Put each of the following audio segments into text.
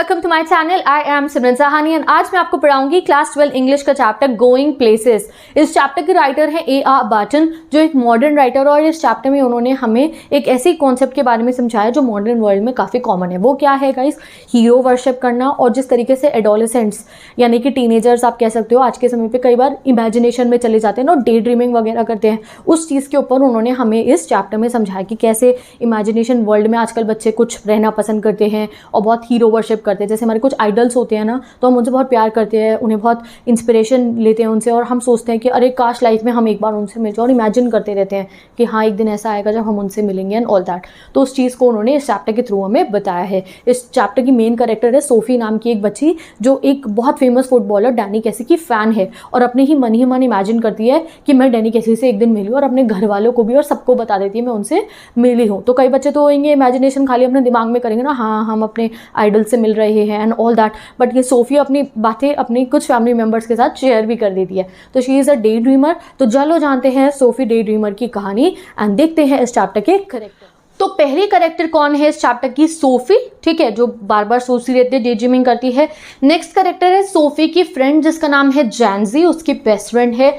Welcome to my channel. I am Simran Sahani and आज मैं आपको पढ़ाऊंगी क्लास 12 इंग्लिश का चैप्टर गोइंग प्लेसेस। इस चैप्टर के राइटर हैं A.R. बार्टन, जो एक मॉडर्न राइटर, और इस चैप्टर में उन्होंने हमें एक ऐसी कॉन्सेप्ट के बारे में समझाया जो मॉडर्न वर्ल्ड में काफ़ी कॉमन है। वो क्या है गाइस? हीरो वर्शिप करना। और जिस तरीके से एडोलेसेंट्स यानी कि टीनेजर्स आप कह सकते हो आज के समय पर कई बार इमेजिनेशन में चले जाते हैं ना, डे ड्रीमिंग वगैरह करते हैं, उस चीज़ के ऊपर उन्होंने हमें इस चैप्टर में समझाया कि कैसे इमेजिनेशन वर्ल्ड में आजकल बच्चे कुछ रहना पसंद करते हैं और बहुत हीरो वर्शिप करते हैं। जैसे हमारे कुछ आइडल्स होते हैं ना, तो हम उनसे बहुत प्यार करते हैं, उन्हें बहुत इंस्पिरेशन लेते हैं उनसे, और हम सोचते हैं कि अरे काश लाइफ में हम एक बार उनसे मिल जाए, और इमेजिन करते रहते हैं कि हाँ एक दिन ऐसा आएगा जब हम उनसे मिलेंगे एंड ऑल दैट। तो उस चीज़ को उन्होंने इस चैप्टर के थ्रू हमें बताया है। इस चैप्टर की मेन कैरेक्टर है सोफी नाम की एक बच्ची, जो एक बहुत फेमस फुटबॉलर डैनी कैसी की फ़ैन है, और अपने ही मन इमेजिन करती है कि मैं डैनी कैसी से एक दिन मिली, और अपने घर वालों को भी और सबको बता देती है मैं उनसे मिली हूँ। तो कई बच्चे तो होंगे इमेजिनेशन खाली अपने दिमाग में करेंगे ना, हाँ हम अपने आइडल से मिल रहे हैं एंड ऑल दैट, बट ये सोफी अपनी बातें अपनी कुछ फैमिली मेंबर्स के साथ शेयर भी कर देती है। तो she is a day dreamer. तो चलो जानते हैं सोफी डे ड्रीमर की कहानी एंड देखते हैं इस चैप्टर के करेक्टर। तो पहली करेक्टर कौन है इस चैप्टर की? सोफी, ठीक है, जो बार बार सोचती रहती है, डे ड्रीमिंग करती है। नेक्स्ट करेक्टर है सोफी की फ्रेंड जिसका नाम है जैनजी, उसकी बेस्ट फ्रेंड है।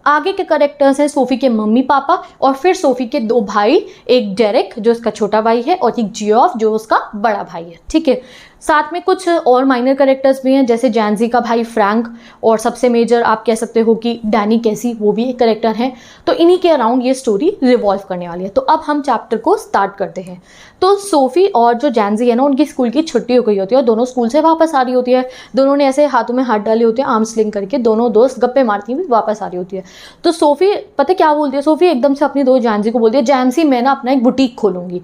आगे के करेक्टर्स हैं सोफी के मम्मी पापा, और फिर सोफी के दो भाई, एक डेरेक जो उसका छोटा भाई है और एक जियोफ जो उसका बड़ा भाई है, ठीक है। साथ में कुछ और माइनर करेक्टर्स भी हैं, जैसे जैनजी का भाई फ्रैंक, और सबसे मेजर आप कह सकते हो कि डैनी कैसी, वो भी एक करेक्टर है। तो इन्हीं के अराउंड ये स्टोरी रिवॉल्व करने वाली है। तो अब हम चैप्टर को स्टार्ट करते हैं। तो सोफी और जो जैनजी है ना, उनकी स्कूल की छुट्टी हो गई होती है और दोनों स्कूल से वापस आ रही होती है। दोनों ने ऐसे हाथों में हाथ डाले होते हैं, आर्म्स लिंक करके, दोनों दोस्त गप्पे मारती हुई वापस आ रही होती है। तो सोफी पता क्या बोलती है? सोफी एकदम से अपनी दोस्त जैनजी को बोलती है, जैनजी मैं ना अपना एक बुटीक खोलूंगी।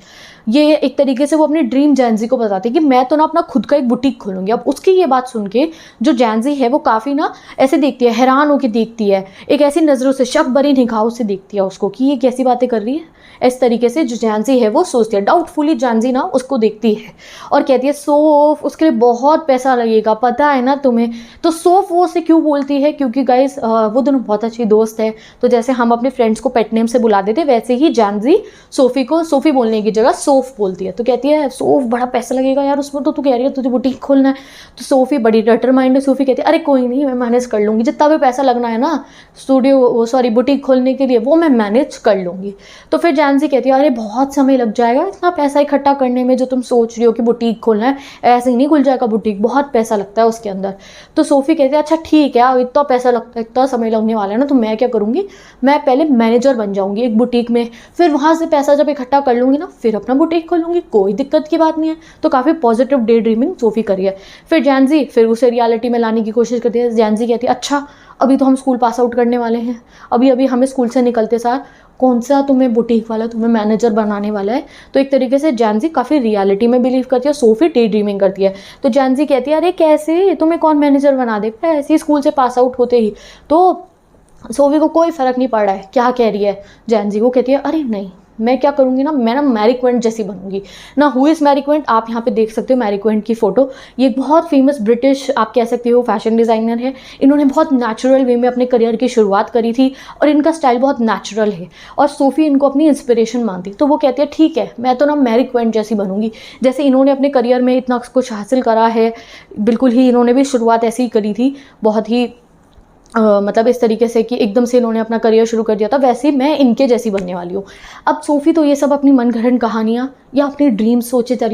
ये एक तरीके से वो अपनी ड्रीम जैनजी को बताती है कि मैं तो ना अपना खुद का एक बुटीक खोलूंगी। अब उसकी ये बात सुन के जो जैनजी है वो काफ़ी ना ऐसे देखती है, हैरान होकर देखती है, एक ऐसी नज़रों से, शक भरी निगाहों से देखती है उसको कि ये कैसी बातें कर रही है। इस तरीके से जो जैनजी है वो सोचती है, डाउटफुली जैनजी ना उसको देखती है और कहती है, सोफ उसके लिए बहुत पैसा लगेगा, पता है ना तुम्हें। तो सोफ वो उसे क्यों बोलती है? क्योंकि गाइस वो दोनों बहुत अच्छी दोस्त है। तो जैसे हम अपने फ्रेंड्स को पेट नेम से बुला देते, वैसे ही जैनजी सोफी को सोफी बोलने की जगह सोफ बोलती है। तो कहती है, सोफ बड़ा पैसा लगेगा यार उसमें, तो तू कह रही है तुझे बुटीक खोलना है। तो सोफी बड़ी डिटरमाइंड है। सोफी कहती है, अरे कोई नहीं, मैं मैनेज कर लूँगी, जितना भी पैसा लगना है ना बुटीक खोलने के लिए वो मैं मैनेज कर लूँगी। तो फिर जैनजी कहती है, अरे बहुत समय लग जाएगा इतना पैसा इकट्ठा करने में, जो तुम सोच रही हो कि बुटीक खोलना है, ऐसे ही नहीं खुल जाएगा बुटीक, बहुत पैसा लगता है उसके अंदर। तो सोफी कहती है, अच्छा ठीक है, इतना पैसा लगता है, इतना समय लगने वाला है ना, तो मैं क्या करूँगी, मैं पहले मैनेजर बन जाऊँगी एक बुटीक में, फिर वहाँ से पैसा जब इकट्ठा कर लूँगी ना, फिर अपना बुटीक खोलूँगी, कोई दिक्कत की बात नहीं है। तो काफ़ी पॉजिटिव डे ड्रीमिंग सोफी करी है। फिर जैनजी फिर उसे रियलिटी में लाने की कोशिश करती है। जैनजी कहती है, अच्छा अभी तो हम स्कूल पास आउट करने वाले हैं, अभी हमें स्कूल से निकलते सार कौन सा तुम्हें बुटीक वाला तुम्हें मैनेजर बनाने वाला है। तो एक तरीके से जैनजी काफ़ी रियलिटी में बिलीव करती है, सोफी डे ड्रीमिंग करती है। तो जैनजी कहती है, अरे कैसे, तुम्हें कौन मैनेजर बना देगा ऐसे ही स्कूल से पास आउट होते ही। तो सोफी को कोई फ़र्क नहीं पड़ रहा है क्या कह रही है जैनजी। वो कहती है, अरे नहीं, मैं क्या करूँगी ना, मैं ना मैरी क्वेंट जैसी बनूंगी ना। Who is Mary Quant? आप यहाँ पे देख सकते हो मैरी क्वेंट की फ़ोटो। ये बहुत फेमस ब्रिटिश आप कह सकते हो फैशन डिज़ाइनर है। इन्होंने बहुत नेचुरल वे में अपने करियर की शुरुआत करी थी और इनका स्टाइल बहुत नेचुरल है, और सोफ़ी इनको अपनी इंस्पिरेशन मानती। तो वो कहती है, ठीक है, मैं तो ना मैरी क्वेंट जैसी बनूंगी, जैसे इन्होंने अपने करियर में इतना कुछ हासिल करा है, बिल्कुल ही इन्होंने भी शुरुआत ऐसी ही करी थी, बहुत ही मतलब इस तरीके से कि एकदम से इन्होंने अपना करियर शुरू कर दिया था, वैसे ही मैं इनके जैसी बनने वाली हूँ। अब सोफी तो ये सब अपनी मनगढ़ंत कहानियाँ या अपनी ड्रीम्स सोचे जा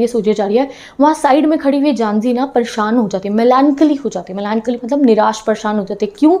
रही है। वहाँ साइड में खड़ी हुई जानजी ना परेशान हो जाती है, मेलानकली हो जाती है। मेलानकली मतलब निराश, परेशान हो जाते हैं। क्यों?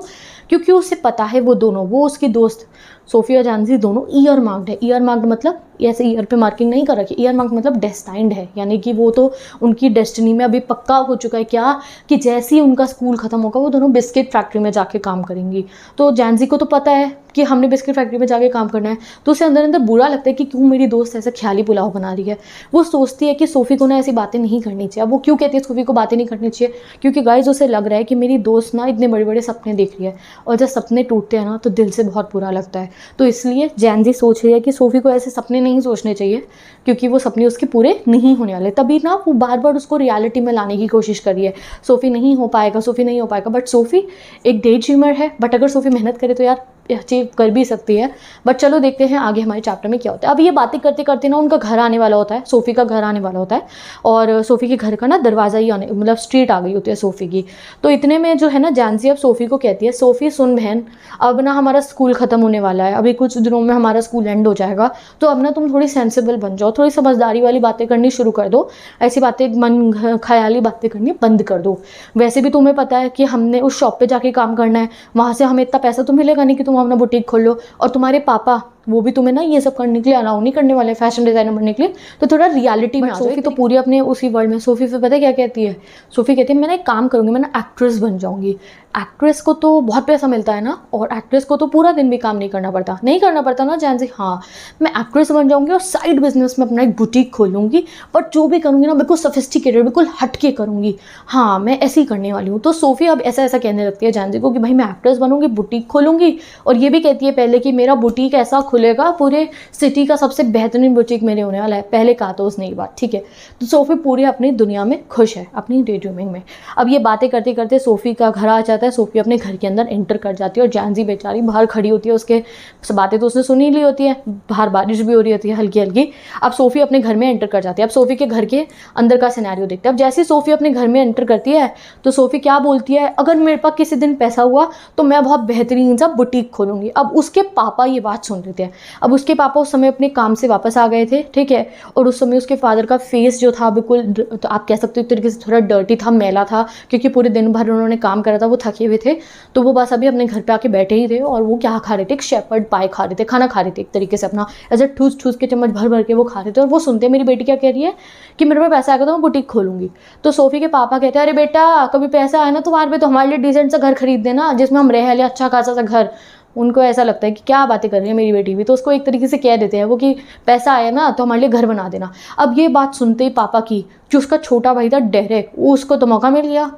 क्योंकि उसे पता है वो दोनों, वो उसकी दोस्त सोफी और जानजी दोनों ईयर मार्क्ड है। ईयर मार्क्ड मतलब ऐसे ईयर पे मार्किंग नहीं कर रखी, ईयर मार्क्ड मतलब डेस्टाइंड है, यानी कि वो तो उनकी डेस्टिनी में अभी पक्का हो चुका है क्या, कि जैसे ही उनका स्कूल ख़त्म होगा वो दोनों बिस्किट फैक्ट्री में जाके काम करेंगी। तो जैनजी को तो पता है कि हमने बिस्किट फैक्ट्री में जाके काम करना है, तो उसे अंदर अंदर बुरा लगता है कि क्यों मेरी दोस्त ऐसे ख्याली पुलाव बना रही है। वो सोचती है कि सोफ़ी को ना ऐसी बातें नहीं करनी चाहिए। अब वो क्यों कहती है सोफ़ी को बातें नहीं करनी चाहिए? क्योंकि गाइस उसे लग रहा है कि मेरी दोस्त ना इतने बड़े बड़े सपने देख रही है, और जब सपने टूटते हैं ना तो दिल से बहुत बुरा लगता है। तो इसलिए जैनजी सोच रही है कि सोफ़ी को ऐसे सपने नहीं सोचने चाहिए, क्योंकि वो सपने उसके पूरे नहीं होने वाले। तभी ना वो बार बार उसको रियलिटी में लाने की कोशिश कर रही है, सोफ़ी नहीं हो पाएगा, सोफ़ी नहीं हो पाएगा। बट सोफ़ी एक डे ड्रीमर है, बट अगर सोफ़ी मेहनत करे तो यार अचीव कर भी सकती है। बट चलो देखते हैं आगे हमारे चैप्टर में क्या होता है। अब ये बातें करते करते ना उनका घर आने वाला होता है, सोफ़ी का घर आने वाला होता है, और सोफ़ी के घर का ना दरवाज़ा ही आने मतलब स्ट्रीट आ गई होती है सोफ़ी की। तो इतने में जो है ना जैनसी अब सोफ़ी को कहती है, सोफ़ी सुन बहन, अब ना हमारा स्कूल ख़त्म होने वाला है, अभी कुछ दिनों में हमारा स्कूल एंड हो जाएगा, तो अब ना तुम थोड़ी सेंसिबल बन जाओ, थोड़ी समझदारी वाली बातें करनी शुरू कर दो, ऐसी बातें मन ख्याली बातें करनी बंद कर दो। वैसे भी तुम्हें पता है कि हमने उस शॉप पे जाके काम करना है, वहाँ से हमें इतना पैसा तो मिलेगा नहीं कि तुम अपना बुटीक खोल लो, और तुम्हारे पापा वो भी तुम्हें ना ये सब करने के लिए अलाउ नहीं करने वाले, फैशन डिज़ाइनर बनने के लिए, तो थोड़ा रियलिटी में आ जाओ। सोफ़ी तो पूरी अपने उसी वर्ल्ड में, सोफ़ी फिर पता है क्या कहती है, सोफ़ी कहती है मैं ना एक काम करूँगी, मैं ना एक्ट्रेस बन जाऊँगी। एक्ट्रेस को तो बहुत पैसा मिलता है ना, और एक्ट्रेस को तो पूरा दिन भी काम नहीं करना पड़ता ना जैनसी, हाँ मैं एक्ट्रेस बन जाऊँगी और साइड बिजनेस में अपना एक बुटीक खोलूँगी, बट जो भी करूँगी ना बिल्कुल सोफिस्टिकेटेड, बिल्कुल हटके करूँगी, हाँ मैं ऐसे ही करने वाली हूँ। तो सोफ़ी अब ऐसा ऐसा कहने लगती है जैनसी को कि भाई मैं एक्ट्रेस बनूँगी, बुटीक खोलूँगी, और ये भी कहती है पहले कि मेरा बुटीक ऐसा खुलेगा, पूरे सिटी का सबसे बेहतरीन बुटीक मेरे होने वाला है। पहले कहा तो उसने ये बात, ठीक है। तो सोफ़ी पूरी अपनी दुनिया में खुश है, अपनी डे ड्रीमिंग में। अब ये बातें करते करते सोफ़ी का घर आ जाता है, सोफ़ी अपने घर के अंदर एंटर कर जाती है, और जैनसी बेचारी बाहर खड़ी होती है, उसके बातें तो उसने सुनी ली होती है, बाहर बारिश भी हो रही होती है हल्की हल्की। अब सोफ़ी अपने घर में एंटर कर जाती है। अब सोफ़ी के घर के अंदर का सिनेरियो देखते हैं। अब जैसे सोफ़ी अपने घर में एंटर करती है तो सोफ़ी क्या बोलती है, अगर मेरे पास किसी दिन पैसा हुआ तो मैं बहुत बेहतरीन सा बुटीक खोलूँगी। अब उसके पापा ये बात सुन लेते हैं। अब उसके पापा उस समय अपने काम से वापस आ गए थे, ठीक है, और उस समय उसके फादर का फेस जो था बिल्कुल, तो आप कह सकते हो एक तरीके से थोड़ा डर्टी था, मैला था, क्योंकि पूरे दिन भर उन्होंने काम करा था, वो थके हुए थे। तो वो बस अभी अपने घर पे आके बैठे ही थे, और वो क्या खा रहे थे, एक शेपर्ड पाई खा रहे थे, खाना खा रहे थे एक तरीके से, अपना ऐसे ठूस ठूस के चम्मच भर भर के वो खा रहे थे। और वो सुनते मेरी बेटी क्या कह रही है कि मेरे पास पैसा आएगा तो मैं बुटीक खोलूंगी। तो सोफ़ी के पापा कहते हैं, अरे बेटा कभी पैसा आए ना तुम्हारे पे तो हमारे लिए डिसेंट सा घर खरीद देना, जिसमें हम रह ले, अच्छा खासा सा घर। उनको ऐसा लगता है कि क्या बातें कर रही है मेरी बेटी भी, तो उसको एक तरीके से कह देते हैं वो कि पैसा आया ना तो हमारे लिए घर बना देना। अब ये बात सुनते ही पापा की, जो उसका छोटा भाई था डेरेक, वो उसको तो मौका मिल गया,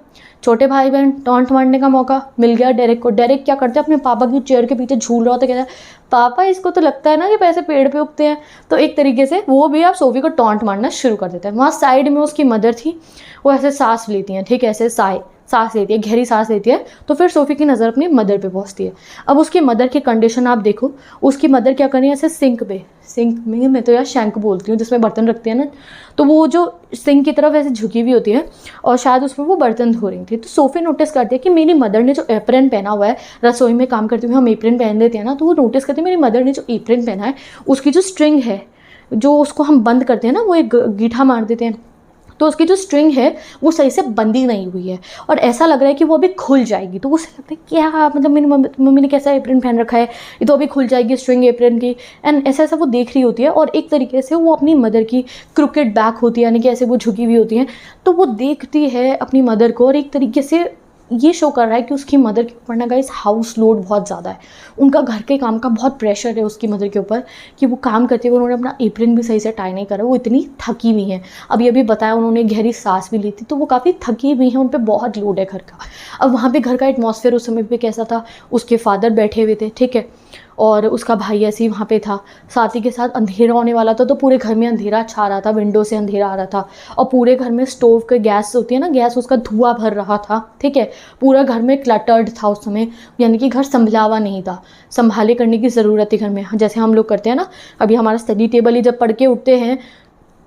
छोटे भाई बहन टॉन्ट मारने का मौका मिल गया डेरेक को। डेरेक क्या करते हैं, अपने पापा की चेयर के पीछे झूल रहा होता है, कहता है पापा इसको तो लगता है ना कि पैसे पेड़ पे उगते हैं। तो एक तरीके से वो भी आप सोफ़ी को टॉन्ट मारना शुरू कर देता है। वहाँ साइड में उसकी मदर थी, वो ऐसे सांस लेती हैं, ठीक है, ऐसे सांस लेती है, गहरी सांस लेती है। तो फिर सोफ़ी की नज़र अपनी मदर पे पहुंचती है। अब उसकी मदर की कंडीशन आप देखो, उसकी मदर क्या कर रही है, ऐसे सिंक में मैं तो यार शैंक बोलती हूँ जिसमें बर्तन रखते हैं ना, तो वो जो सिंक की तरफ ऐसे झुकी हुई होती है, और शायद उसमें वो बर्तन धो रही थी। तो सोफ़ी नोटिस करती है कि मेरी मदर ने जो एप्रन पहना हुआ है, रसोई में काम करते हुए हम एप्रन पहन लेते हैं ना, तो वो नोटिस करती है मेरी मदर ने जो एप्रन पहना है उसकी जो स्ट्रिंग है, जो उसको हम बंद करते हैं ना, वो एक गीठा मार देते हैं, तो उसकी जो स्ट्रिंग है वो सही से बंदी नहीं हुई है, और ऐसा लग रहा है कि वो अभी खुल जाएगी। तो उसे लगता है क्या मतलब मेरी मम्मी ने कैसा एप्रन पहन रखा है, ये तो अभी खुल जाएगी स्ट्रिंग एप्रन की, एंड ऐसा ऐसा वो देख रही होती है। और एक तरीके से वो अपनी मदर की क्रिकेट बैक होती है, यानी कि ऐसे वो झुकी हुई होती है, तो वो देखती है अपनी मदर को, और एक तरीके से ये शो कर रहा है कि उसकी मदर के ऊपर ना गाइस हाउस लोड बहुत ज़्यादा है, उनका घर के काम का बहुत प्रेशर है उसकी मदर के ऊपर, कि वो काम करते हुए उन्होंने अपना एप्रन भी सही से टाई नहीं करा, वो इतनी थकी हुई हैं। अभी अभी बताया उन्होंने गहरी सांस भी ली थी, तो वो काफ़ी थकी हुई हैं, उन पर बहुत लोड है घर का। अब वहाँ पे घर का एटमॉस्फेयर उस समय पे कैसा था, उसके फादर बैठे हुए थे, ठीक है, और उसका भाई ऐसे ही वहाँ पे था, साथ ही के साथ अंधेरा होने वाला था, तो पूरे घर में अंधेरा छा रहा था, विंडो से अंधेरा आ रहा था, और पूरे घर में स्टोव के गैस होती है ना, गैस उसका धुआं भर रहा था, ठीक है, पूरा घर में क्लटर्ड था उस समय, यानी कि घर संभला हुआ नहीं था, संभाले करने की ज़रूरत थी घर में, जैसे हम लोग करते हैं ना, अभी हमारा स्टडी टेबल ही जब पढ़ के उठते हैं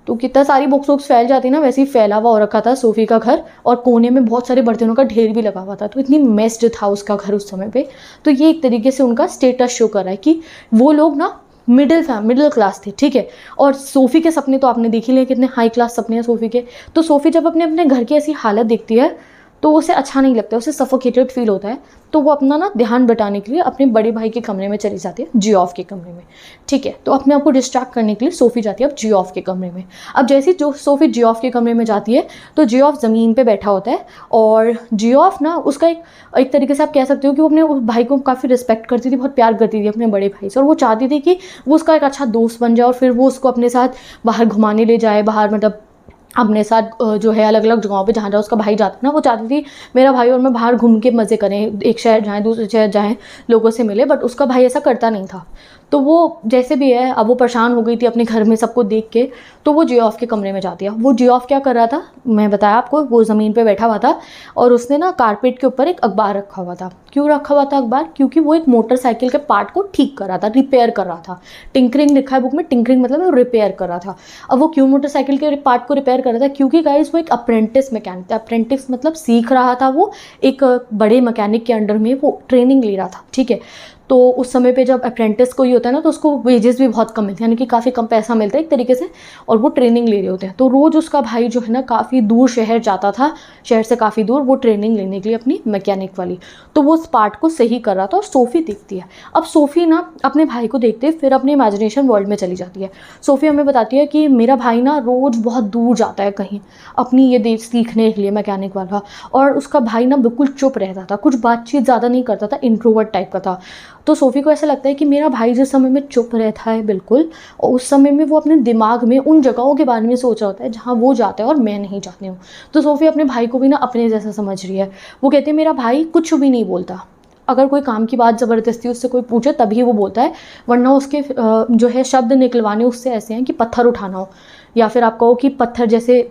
तो कितना सारी बुक्स वुक्स फैल जाती ना, वैसे ही फैला हुआ हो रखा था सोफ़ी का घर, और कोने में बहुत सारे बर्तनों का ढेर भी लगा हुआ था, तो इतनी मेस्ड था उसका घर उस समय पे। तो ये एक तरीके से उनका स्टेटस शो कर रहा है कि वो लोग ना मिडिल क्लास थे, ठीक है। और सोफ़ी के सपने तो आपने देख ही लिए कितने हाई क्लास सपने हैं सोफ़ी के। तो सोफ़ी जब अपने घर की ऐसी हालत देखती है तो उसे अच्छा नहीं लगता, उसे सफोकेटेड फील होता है, तो वो अपना ना ध्यान बटाने के लिए अपने बड़े भाई के कमरे में चली जाती है, जियोफ के कमरे में, ठीक है। तो अपने आप को डिस्ट्रैक्ट करने के लिए सोफ़ी जाती है अब जियोफ के कमरे में। अब जैसे जो सोफ़ी जियोफ के कमरे में जाती है तो जियोफ ज़मीन पे बैठा होता है, और जियोफ ना उसका एक तरीके से आप कह सकते हो कि वो अपने उस भाई को काफ़ी रिस्पेक्ट करती थी, बहुत प्यार करती थी अपने बड़े भाई से, और वो चाहती थी कि वो उसका एक अच्छा दोस्त बन जाए, और फिर वो उसको अपने साथ बाहर घुमाने ले जाए, बाहर मतलब अपने साथ जो है अलग अलग जगहों पे जहाँ जहाँ उसका भाई जाता है ना, वो चाहती थी मेरा भाई और मैं बाहर घूम के मज़े करें, एक शहर जाएँ दूसरे शहर जाएँ, लोगों से मिले, बट उसका भाई ऐसा करता नहीं था। तो वो जैसे भी है, अब वो परेशान हो गई थी अपने घर में सबको देख के, तो वो जियोफ के कमरे में जाती है। वो जियोफ क्या कर रहा था, मैं बताया आपको, वो ज़मीन पे बैठा हुआ था और उसने ना कारपेट के ऊपर एक अखबार रखा हुआ था। क्यों रखा हुआ था अखबार? क्योंकि वो एक मोटरसाइकिल के पार्ट को ठीक कर रहा था, रिपेयर कर रहा था। टिंकरिंग लिखा है बुक में, टिंकरिंग मतलब वो रिपेयर कर रहा था। अब वो क्यों मोटरसाइकिल के पार्ट को रिपेयर कर रहा था? क्योंकि गाइस वो एक अप्रेंटिस मैकेनिक था। अप्रेंटिस मतलब सीख रहा था, वो एक बड़े मैकेनिक के अंडर में वो ट्रेनिंग ले रहा था, ठीक है। तो उस समय पे जब अप्रेंटिस कोई होता है ना, तो उसको वेजेस भी बहुत कम मिलते हैं, यानी कि काफ़ी कम पैसा मिलता है एक तरीके से, और वो ट्रेनिंग ले रहे होते हैं। तो रोज़ उसका भाई जो है ना काफ़ी दूर शहर जाता था, शहर से काफ़ी दूर, वो ट्रेनिंग लेने के लिए अपनी मैकेनिक वाली। तो वो उस पार्ट को सही कर रहा था और सोफ़ी देखती है। अब सोफ़ी ना अपने भाई को देखते फिर अपने इमेजिनेशन वर्ल्ड में चली जाती है। सोफ़ी हमें बताती है कि मेरा भाई ना रोज़ बहुत दूर जाता है कहीं अपनी ये देश सीखने के लिए, मैकेनिक वाला, और उसका भाई ना बिल्कुल चुप रहता था, कुछ बातचीत ज़्यादा नहीं करता था, इंट्रोवर्ट टाइप का था। तो सोफ़ी को ऐसा लगता है कि मेरा भाई जिस समय में चुप रहता है बिल्कुल, और उस समय में वो अपने दिमाग में उन जगहों के बारे में सोच रहा होता है जहाँ वो जाता है और मैं नहीं जाती हूँ। तो सोफ़ी अपने भाई को भी ना अपने जैसा समझ रही है। वो कहती है मेरा भाई कुछ भी नहीं बोलता, अगर कोई काम की बात ज़बरदस्ती उससे कोई पूछे तभी वो बोलता है, वरना उसके जो है शब्द निकलवाने उससे ऐसे हैं कि पत्थर उठाना हो, या फिर आप कहो कि पत्थर जैसे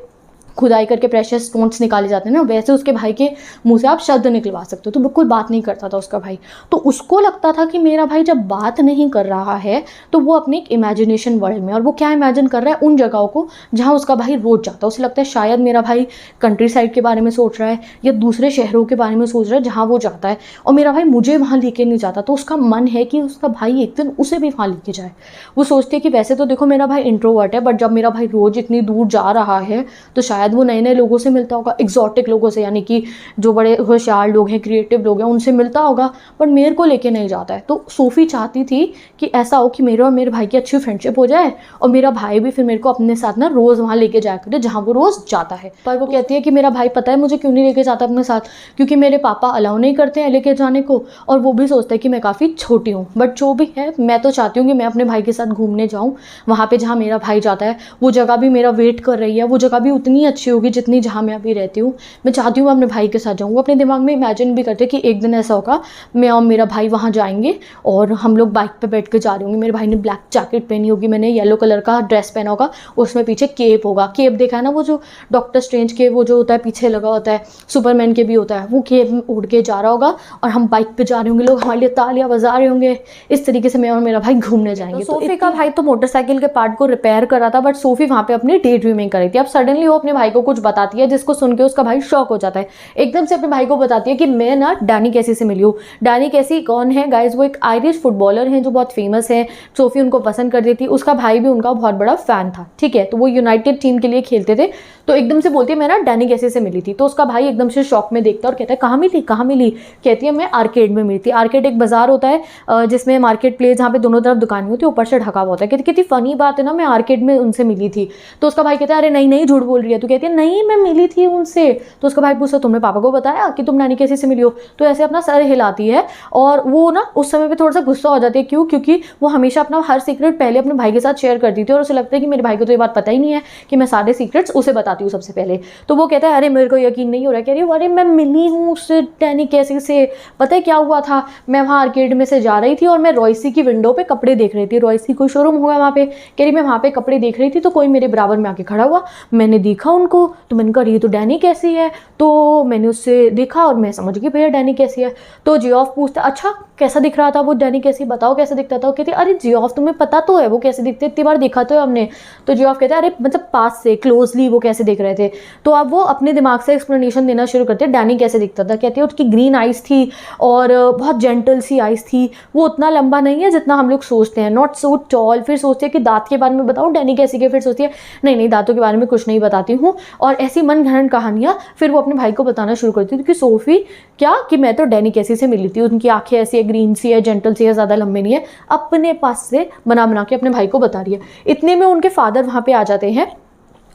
खुदाई करके प्रेशस स्टोन्स निकाले जाते हैं ना, वैसे उसके भाई के मुंह से आप शब्द निकलवा सकते हो। तो बिल्कुल बात नहीं करता था उसका भाई। तो उसको लगता था कि मेरा भाई जब बात नहीं कर रहा है तो वो अपने एक इमेजिनेशन वर्ल्ड में, और वो क्या इमेजिन कर रहा है, उन जगहों को जहाँ उसका भाई रोज जाता है। उसे लगता है शायद मेरा भाई कंट्री साइड के बारे में सोच रहा है या दूसरे शहरों के बारे में सोच रहा है जहाँ वो जाता है, और मेरा भाई मुझे वहाँ लेके नहीं जाता। तो उसका मन है कि उसका भाई एक दिन उसे भी वहाँ लेके जाए। वो सोचती है कि वैसे तो देखो मेरा भाई इंट्रोवर्ट है, बट जब मेरा भाई रोज इतनी दूर जा रहा है तो शायद वो नए नए लोगों से मिलता होगा, एग्जॉटिक लोगों से, यानी कि जो बड़े होशियार लोग हैं, क्रिएटिव लोग हैं, उनसे मिलता होगा, पर मेरे को लेके नहीं जाता है। तो सोफ़ी चाहती थी कि ऐसा हो कि मेरे और मेरे भाई की अच्छी फ्रेंडशिप हो जाए, और मेरा भाई भी फिर मेरे को अपने साथ ना रोज़ वहाँ लेके जाया करे जहाँ वो रोज़ जाता है। पर वो कहती है कि मेरा भाई पता है मुझे क्यों नहीं लेके जाता अपने साथ, क्योंकि मेरे पापा अलाउ नहीं करते हैं लेके जाने को, और वो भी सोचते हैं कि मैं काफ़ी छोटी हूँ। बट जो भी है, मैं तो चाहती हूँ कि मैं अपने भाई के साथ घूमने जाऊँ वहाँ पे जहाँ मेरा भाई जाता है। वो जगह भी मेरा वेट कर रही है, वो जगह भी उतनी अच्छी होगी जितनी जहाँ मैं अभी रहती हूँ। मैं चाहती हूँ अपने भाई के साथ जाऊँ। वो अपने दिमाग में इमेजिन भी करते कि एक दिन ऐसा होगा मैं और मेरा भाई वहाँ जाएंगे और हम लोग बाइक पे बैठ के जा रहे होंगे। मेरे भाई ने ब्लैक जैकेट पहनी होगी, मैंने येलो कलर का ड्रेस पहना होगा, उसमें पीछे केप होगा। केप देखा है ना, वो जो डॉक्टर स्ट्रेंज के वो जो होता है पीछे लगा होता है, सुपरमैन के भी होता है, वो केप उड़ के जा रहा होगा और हम बाइक पे जा रहे होंगे, लोग हमारे लिए तालियां बजा रहे होंगे। इस तरीके से मैं और मेरा भाई घूमने जाएंगे। तो सोफी का भाई तो मोटरसाइकिल के पार्ट को रिपेयर कर रहा था, बट सोफी वहाँ पे अपनी डे ड्रीमिंग कर रही थी। अब सडनली वो अपने भाई को कुछ बताती है जिसको सुन के उसका भाई शॉक हो जाता है। एकदम से अपने भाई को बताती है कि मैं ना डैनी कैसी से मिली हूँ। डैनी कैसी कौन है गाइज? वो एक आयरिश फुटबॉलर हैं जो बहुत फेमस है। सोफी उनको पसंद कर देती, उसका भाई भी उनका बहुत बड़ा फैन था, ठीक है। तो वो यूनाइटेड टीम के लिए खेलते थे। तो एकदम से बोलती है मैं ना डैनी कैसी से मिली थी। तो उसका भाई एकदम से शॉक में देखता है और कहता है कहाँ मिली, कहाँ मिली? कहती है मैं आर्केड में मिली थी। आर्केड एक बाजार होता है जिसमें मार्केट प्लेस जहाँ पे दोनों तरफ दुकानें होती है, ऊपर से ढका हुआ होता है। कहती कितनी फनी बात है ना, मैं आर्केड में उनसे मिली थी। तो उसका भाई कहता है अरे नहीं नहीं झूठ बोल रही है। तो कहती है नहीं मैं मिली थी उनसे। तो उसका भाई पूछता तुमने पापा को बताया कि तुम डैनी कैसी से मिली हो? तो ऐसे अपना सर हिलाती है और वो ना उस समय पे थोड़ा सा गुस्सा हो जाती है। क्यों? क्योंकि वो हमेशा अपना हर सीक्रेट पहले अपने भाई के साथ शेयर करती थी और उसे लगता है कि मेरे भाई को तो ये बात पता ही नहीं है कि मैं सारे सीक्रेट्स उसे बताती हूँ सबसे पहले। तो वो कहता है अरे मेरे को यकीन नहीं हो रहा है। कह रही अरे मैं मिली हूँ उससे डैनी कैसी से। पता है क्या हुआ था? मैं वहाँ आर्केड में से जा रही थी और मैं रॉयसी की विंडो पे कपड़े देख रही थी। रॉयसी कोई शोरूम होगा वहाँ पे। कह रही मैं वहाँ पे कपड़े देख रही थी तो कोई मेरे बराबर में आके खड़ा हुआ, मैंने देखा उनको, तो मैंने कहा ये तो डैनी कैसी है। तो मैंने उससे देखा और मैं समझ गई भैया डैनी कैसी है। तो जियोफ पूछता अच्छा कैसा दिख रहा था वो डैनी कैसी, बताओ कैसा दिखता था? वो कहती अरे जियोफ तुम्हें पता तो है वो कैसे दिखते, इतनी बार देखा तो है हमने। तो जियोफ कहता है अरे मतलब पास से क्लोजली वो कैसे दिख रहे थे। तो अब वो अपने दिमाग से एक्सप्लेनेशन देना शुरू करते हैं डैनी कैसे दिखता था। कहती है उसकी ग्रीन आइज थी और बहुत जेंटल सी आइज थी, वो उतना लंबा नहीं है जितना हम लोग सोचते हैं, नॉट सो टॉल। फिर सोचते हैं कि दांत के बारे में बताऊँ डैनी कैसी के, फिर सोचती है नहीं नहीं दांतों के बारे में कुछ नहीं बताती हूँ। और ऐसी मन घड़ंत कहानियाँ फिर वो अपने भाई को बताना शुरू करती थी कि सोफी क्या कि मैं तो डैनी कैसी से मिली थी, उनकी आंखें ऐसी है, ग्रीन सी है, जेंटल सी है, ज़्यादा लंबे नहीं है। अपने पास से बना बना के अपने भाई को बता रही है। इतने में उनके फादर वहाँ पे आ जाते हैं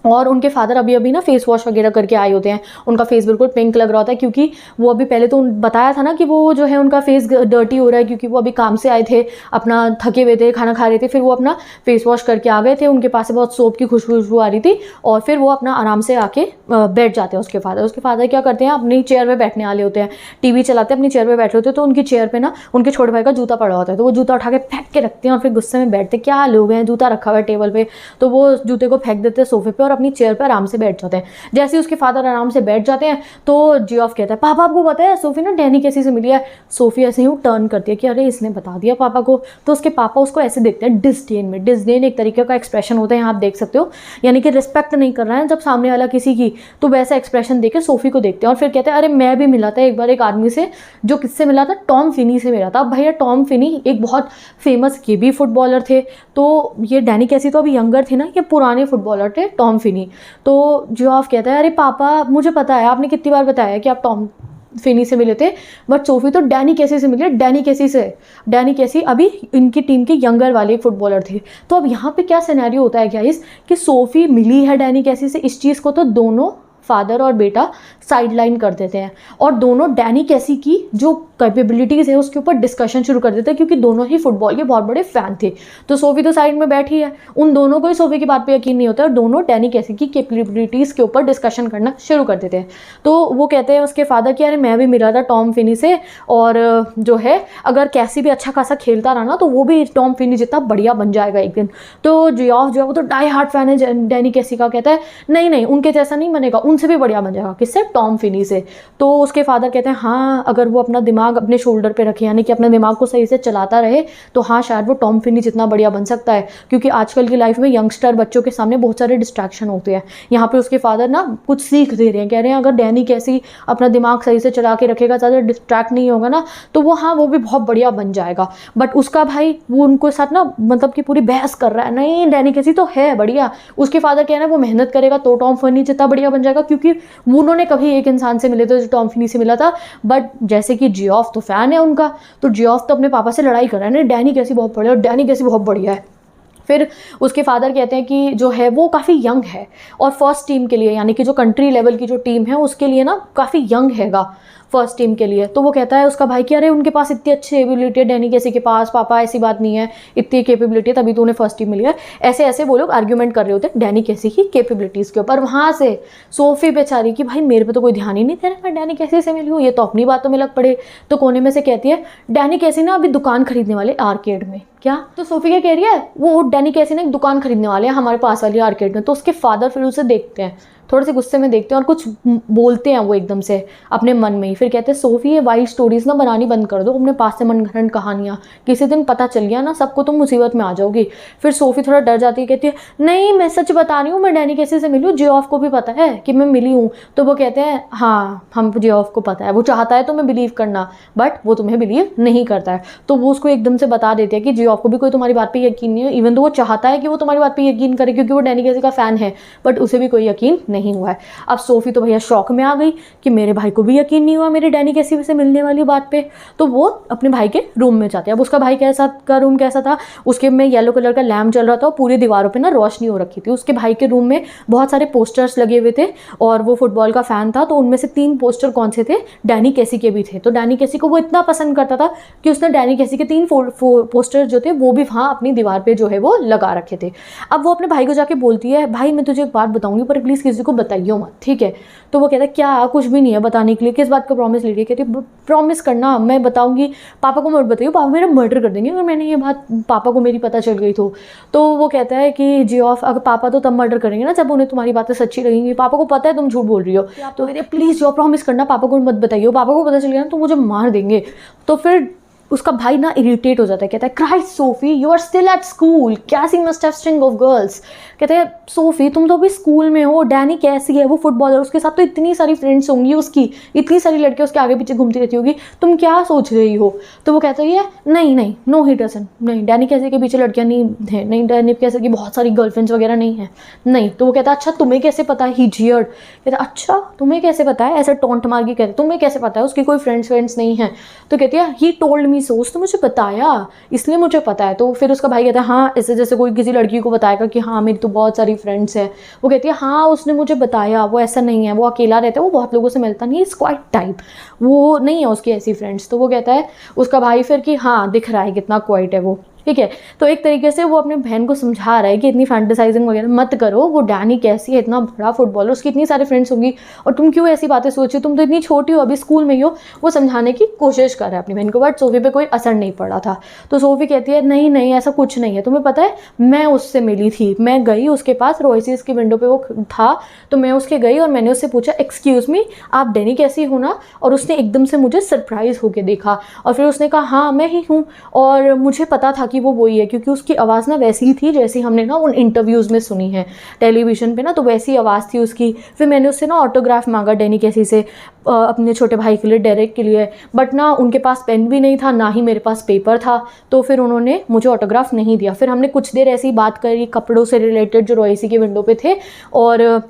और उनके फादर अभी अभी ना फेस वॉश वगैरह करके आए होते हैं, उनका फेस बिल्कुल पिंक लग रहा होता है, क्योंकि वो अभी पहले तो बताया था ना कि वो जो है उनका फेस डर्टी हो रहा है, क्योंकि वो अभी काम से आए थे, अपना थके हुए थे, खाना खा रहे थे, फिर वो अपना फेस वॉश करके आ गए थे, उनके पास से बहुत सोप की खुशबू आ रही थी, और फिर वो अपना आराम से आके बैठ जाते हैं। उसके फादर क्या करते हैं, अपनी चेयर पर बैठने वाले होते हैं, टीवी चलाते हैं, अपनी चेयर पर बैठे होते हैं, तो उनकी चेयर पर ना उनके छोटे भाई का जूता पड़ा होता है, तो वो जूता उठा के फेंक के रखते हैं और फिर गुस्से में बैठते, क्या लोग हैं, जूता रखा हुआ है टेबल पे, तो वो जूते को फेंक देते हैं सोफे पे और अपनी चेयर पर आराम से बैठ जाते हैं। जैसे ही उसके फादर आराम से बैठ जाते हैं तो जियोफ कहता है, पापा आपको पता है सोफी ना डैनी कैसी से मिली है। सोफी ऐसे ही टर्न करती है कि अरे इसने बता दिया पापा को। तो उसके पापा उसको ऐसे देखते हैं डिसडेन में। डिसडेन एक तरीके का एक्सप्रेशन होता है, यहाँ आप देख सकते हो, यानी कि रिस्पेक्ट नहीं कर रहा है जब सामने वाला किसी की, तो वैसा एक्सप्रेशन देके सोफी को देखते हैं और फिर कहते हैं, अरे मैं भी मिला था एक बार एक आदमी से, जो किससे मिला था, टॉम फिनी से मिला था। अब भैया टॉम फिनी एक बहुत फेमस ये भी फुटबॉलर थे, तो ये डैनी कैसी तो अभी यंगर थे ना, ये पुराने फुटबॉलर थे टॉम फिनी। तो जियोफ कहता है, अरे पापा मुझे पता है, आपने कितनी बार बताया कि आप टॉम फिनी से मिले थे, बट सोफी तो डैनी कैसी से मिली है। डैनी कैसी से, डैनी कैसी अभी इनकी टीम के यंगर वाले एक फुटबॉलर थे। तो अब यहाँ पे क्या सिनेरियो होता है गाइस कि सोफी मिली है डैनी कैसी से, इस चीज़ को तो दोनों फादर और बेटा साइडलाइन कर देते हैं और दोनों डैनी कैसी की जो कैपेबिलिटीज़ है उसके ऊपर डिस्कशन शुरू कर देते हैं, क्योंकि दोनों ही फुटबॉल के बहुत बड़े फ़ैन थे। तो सोफी तो साइड में बैठी है, उन दोनों को ही सोफी की बात पे यकीन नहीं होता और दोनों डैनी कैसी की कैपेबिलिटीज़ के ऊपर डिस्कशन करना शुरू कर देते हैं। तो वो कहते हैं उसके फादर कि अरे मैं भी मिला था टॉम फिनी से, और जो है अगर कैसी भी अच्छा खासा खेलता रहा ना तो वो भी टॉम फिनी जितना बढ़िया बन जाएगा एक दिन। तो जियोफ जो है वो तो डाई हार्ट फैन है डैनी कैसी का, कहता है नहीं नहीं उनके जैसा नहीं बनेगा, उनसे भी बढ़िया बन जाएगा। किससे? टॉम फिनी से। तो उसके फादर कहते हैं हाँ अगर वो अपना दिमाग अपने शोल्डर पे रखे, यानी कि अपने दिमाग को सही से चलाता रहे, तो हाँ शायद वो टॉम फिनी जितना बढ़िया बन सकता है, क्योंकि आजकल की लाइफ में यंगस्टर बच्चों के सामने बहुत सारे डिस्ट्रैक्शन होते हैं। यहाँ पे उसके फादर ना कुछ सीख दे रहे हैं, कह रहे हैं अगर डैनी कैसी अपना दिमाग सही से चला के रखेगा, ज़्यादा डिस्ट्रैक्ट नहीं होगा ना, तो वो हाँ वो भी बहुत बढ़िया बन जाएगा। बट उसका भाई वो उनको साथ ना मतलब कि पूरी बहस कर रहा है, नहीं डैनी कैसी तो है बढ़िया। उसके फादर कह रहे हैं वो मेहनत करेगा तो टॉम फिनी जितना बढ़िया बन जाएगा, क्योंकि उन्होंने कभी एक इंसान से मिले थे जो टॉम फिनी से मिला था। बट जैसे कि जियोफ तो फैन है उनका, तो जियोफ तो अपने पापा से लड़ाई कर रहा है, नहीं डैनी कैसी बहुत बढ़िया और डैनी कैसी बहुत बढ़िया है। फिर उसके फादर कहते हैं कि जो है वो काफ़ी यंग है और फर्स्ट टीम के लिए, यानी कि जो कंट्री लेवल की जो टीम है उसके लिए ना काफ़ी यंग हैगा फर्स्ट टीम के लिए। तो वो कहता है उसका भाई कि अरे उनके पास इतनी अच्छी एबिलिटी है डैनी कैसी के पास, पापा ऐसी बात नहीं है, इतनी कैपेबिलिटी है तभी तो उन्हें फर्स्ट टीम मिली है। ऐसे ऐसे वो लोग आर्ग्यूमेंट कर रहे होते हैं डैनी कैसी की कैपेबिलिटीज़ के ऊपर। वहाँ से सोफी बेचारी कि भाई मेरे पे तो कोई ध्यान ही नहीं दे रहा, मैं डैनी कैसी से मिली हूँ, ये तो अपनी बातों में लग पड़े। तो कोने में से कहती है डैनी कैसी ना अभी दुकान खरीदने वाले आर्केड में। क्या? तो सोफी क्या कह रही है, वो डैनी कैसी ना एक दुकान खरीदने वाले हैं हमारे पास वाली आर्केड में। तो उसके फादर फिर उसे देखते हैं, थोड़े से गुस्से में देखते हैं और कुछ बोलते हैं वो एकदम से अपने मन में ही। फिर कहते हैं सोफी ये वाइल्ड स्टोरीज ना बनानी बंद कर दो, अपने पास से मनगढ़ंत कहानियाँ, किसी दिन पता चल गया ना सबको तुम मुसीबत में आ जाओगी। फिर सोफी थोड़ा डर जाती है, कहती है नहीं मैं सच बता रही हूँ, मैं डैनी कैसी से मिली हूँ, जियोफ को भी पता है कि मैं मिली हूँ। तो वो कहते हैं हाँ हम जियोफ को पता है, वो चाहता है तुम्हें बिलीव करना बट वो तुम्हें बिलीव नहीं करता है। तो वो उसको एकदम से बता देते हैं कि जियोफ को भी कोई तुम्हारी बात पर यकीन नहीं है, इवन तो वो चाहता है कि वो तुम्हारी बात पर यकीन करे क्योंकि वो डैनी कैसी का फ़ैन है, बट उसे भी कोई यकीन नहीं हुआ है। अब सोफी तो भैया शॉक में आ गई कि मेरे भाई को भी यकीन नहीं हुआ मेरी डैनी कैसी से मिलने वाली बात पे। तो वो अपने भाई के रूम में जाते हैं। अब उसका भाई का रूम कैसा था, उसके में येलो कलर का लैम्प चल रहा था और पूरी दीवारों पे ना रोशनी हो रखी थी। उसके भाई के रूम में बहुत सारे पोस्टर्स लगे हुए थे और वो फुटबॉल का फ़ैन था, तो उनमें से 3 पोस्टर कौन से थे, डैनी कैसी के भी थे। तो डैनी कैसी को वो इतना पसंद करता था कि उसने डैनी कैसी के 3 पोस्टर जो थे वो भी वहाँ अपनी दीवार पर जो है वो लगा रखे थे। अब वो अपने भाई को जाके बोलती है भाई मैं तुझे एक बात बताऊँगी पर प्लीज़ किसी को बताइयो मत, ठीक है। तो वो कहता है क्या, कुछ भी नहीं है बताने के लिए, किस बात का प्रॉमिस ले रही है। कहती है प्रॉमिस करना मैं बताऊंगी, पापा को मत बताइए, पापा मेरा मर्डर कर देंगे अगर मैंने ये बात पापा को मेरी पता चल गई तो वो कहता है कि जियोफ अगर पापा तो तब मर्डर करेंगे ना जब उन्हें तुम्हारी बातें सच्ची लगेंगी, पापा को पता है तुम झूठ बोल रही हो। तो कहते हैं प्लीज़ जियोफ प्रॉमिस करना पापा को मत बताइए, पापा को पता चल गया ना तो मुझे मार देंगे। तो फिर उसका भाई ना इरिटेट हो जाता है, कहता है Christ Sophie you are still at school, Cassie must have string of girls. कहते हैं सोफी तुम तो अभी स्कूल में हो, डैनी कैसी है वो फुटबॉलर, उसके साथ तो इतनी सारी फ्रेंड्स होंगी, उसकी इतनी सारी लड़कियां उसके आगे पीछे घूमती रहती होगी, तुम क्या सोच रही हो। तो वो कहता है नहीं नो ही डजंट, नहीं डैनी कैसे के पीछे लड़कियां नहीं है, नहीं डैनी कैसे की बहुत सारी गर्लफ्रेंड्स वगैरह नहीं है, नहीं। तो वो कहता है अच्छा तुम्हें कैसे पता है, ही जियर्ड। कहता है अच्छा तुम्हें कैसे पता है, ऐसे टोंट मार के कहते तुम्हें कैसे पता है उसकी कोई फ्रेंड्स नहीं है। तो कहती है ही टोल्ड मी आदमी से, उसने मुझे बताया इसलिए मुझे पता है। तो फिर उसका भाई कहता है हाँ, ऐसे जैसे कोई किसी लड़की को बताएगा कि हाँ मेरी तो बहुत सारी फ्रेंड्स है। वो कहती है हाँ उसने मुझे बताया, वो ऐसा नहीं है, वो अकेला रहता है, वो बहुत लोगों से मिलता नहीं है, इट्स क्वाइट टाइप, वो नहीं है उसकी ऐसी फ्रेंड्स। तो वो कहता है उसका भाई फिर कि हाँ दिख रहा है कितना क्वाइट है वो, ठीक है। तो एक तरीके से वो अपने बहन को समझा रहा है कि इतनी फैंटेसाइजिंग वगैरह मत करो, वो डैनी कैसी है, इतना बड़ा फुटबॉलर, उसकी इतनी सारी फ्रेंड्स होंगी और तुम क्यों ऐसी बातें सोची, तुम तो इतनी छोटी हो, अभी स्कूल में ही हो। वो समझाने की कोशिश कर रहा है अपनी बहन को, बट सोफी पे कोई असर नहीं पड़ा था। तो सोफी कहती है नहीं नहीं ऐसा कुछ नहीं है, तुम्हें पता है मैं उससे मिली थी, मैं गई उसके पास, रोइसिस की विंडो पे वो था, तो मैं उसके गई और मैंने उससे पूछा एक्सक्यूज़ मी आप डैनी कैसी हो ना, और उसने एकदम से मुझे सरप्राइज़ होकर देखा और फिर उसने कहा हाँ मैं ही हूँ, और मुझे पता था कि वो वही है, क्योंकि उसकी आवाज़ ना वैसी ही थी जैसी हमने ना उन इंटरव्यूज़ में सुनी है टेलीविज़न पे ना, तो वैसी आवाज़ थी उसकी। फिर मैंने उससे ना ऑटोग्राफ मांगा डैनी कैसी से अपने छोटे भाई के लिए, डेरेक के लिए, बट ना उनके पास पेन भी नहीं था, ना ही मेरे पास पेपर था, तो फिर उन्होंने मुझे ऑटोग्राफ नहीं दिया। फिर हमने कुछ देर ऐसी बात करी कपड़ों से रिलेटेड जो रोइसी के विंडो पे थे, और